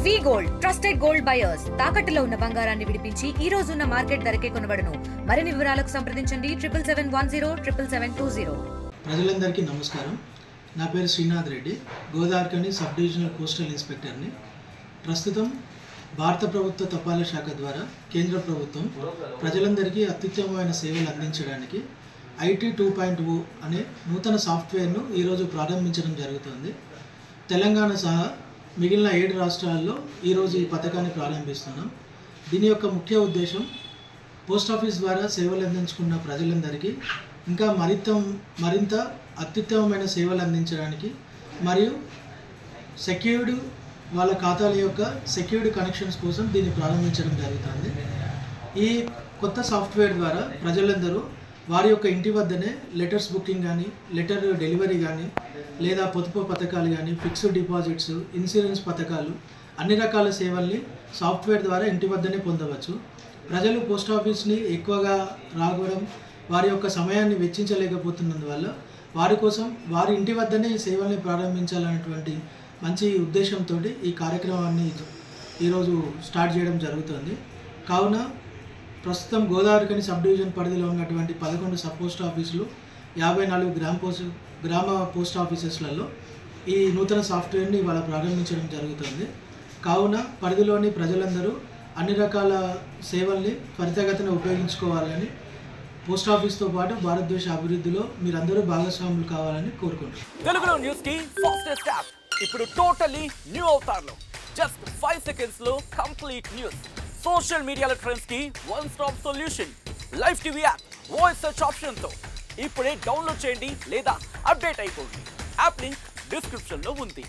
వి gold trusted gold buyers తాకట్టులో ఉన్న బంగారాన్ని విడిపించి ఈ రోజు ఉన్న మార్కెట్ ధరకే కొనబడును. మరిన్ని వివరాలకు సంప్రదించండి 7771077720. ప్రజలందరికీ నమస్కారం. నా పేరు Srinath Reddy, Godavarikhani sub divisional postal ఇన్స్పెక్టర్ని. ప్రస్తుతం భారత ప్రభుత్వ తపాలా శాఖ ద్వారా కేంద్ర ప్రభుత్వం ప్రజలందరికీ అత్యుత్తమమైన సేవలు అందించడానికి IT 2.0 అనే నూతన సాఫ్ట్వేర్ను ఈరోజు ప్రారంభించడం జరుగుతుంది. తెలంగాణ సహా మిగిలిన 7 రాష్ట్రాల్లో ఈరోజు ఈ పథకాన్ని ప్రారంభిస్తున్నాం. దీని యొక్క ముఖ్య ఉద్దేశం పోస్ట్ ఆఫీస్ ద్వారా సేవలు అందించుకున్న ప్రజలందరికీ ఇంకా మరింత అత్యుత్తమమైన సేవలు అందించడానికి మరియు సెక్యూర్డ్ వాళ్ళ ఖాతాల యొక్క సెక్యూర్డ్ కనెక్షన్స్ కోసం దీన్ని ప్రారంభించడం జరుగుతుంది. ఈ కొత్త సాఫ్ట్వేర్ ద్వారా ప్రజలందరూ వారి యొక్క ఇంటి వద్దనే లెటర్స్ బుకింగ్ కానీ, లెటర్ డెలివరీ కానీ, లేదా పొదుపు పథకాలు కానీ, ఫిక్స్డ్ డిపాజిట్స్, ఇన్సూరెన్స్ పథకాలు, అన్ని రకాల సేవల్ని సాఫ్ట్వేర్ ద్వారా ఇంటి వద్దనే పొందవచ్చు. ప్రజలు పోస్ట్ ఆఫీస్ని ఎక్కువగా రావడం, వారి యొక్క సమయాన్ని వెచ్చించలేకపోతున్నందువల్ల వారి కోసం వారి ఇంటి వద్దనే ఈ సేవల్ని ప్రారంభించాలనేటువంటి మంచి ఉద్దేశంతో ఈ కార్యక్రమాన్ని ఈరోజు స్టార్ట్ చేయడం జరుగుతుంది. కావున ప్రస్తుతం గోదావరిఖని సబ్ డివిజన్ పరిధిలో ఉన్నటువంటి 11 సబ్ పోస్ట్ ఆఫీసులు, 54 గ్రామ పోస్ట్ ఆఫీసెస్లలో ఈ నూతన సాఫ్ట్వేర్ని ఇవాళ ప్రారంభించడం జరుగుతుంది. కావున పరిధిలోని ప్రజలందరూ అన్ని రకాల సేవల్ని త్వరితగతిన ఉపయోగించుకోవాలని, పోస్ట్ ఆఫీస్తో పాటు భారతదేశ అభివృద్ధిలో మీరందరూ భాగస్వాములు కావాలని కోరుకుంటున్నాను. తెలుగులో న్యూస్ కి ఫాస్టెస్ట్ యాప్ ఇప్పుడు టోటలీ న్యూ అవతార్లో జస్ట్ 5 seconds లో కంప్లీట్ న్యూస్. సోషల్ మీడియాలో ట్రెండ్స్ కి one stop solution. Live TV app voice search option తో ఇప్పుడే డౌన్లోడ్ చేయండి లేదా అప్డేట్ అయిపోండి. యాప్ లింక్ డిస్క్రిప్షన్ లో ఉంది.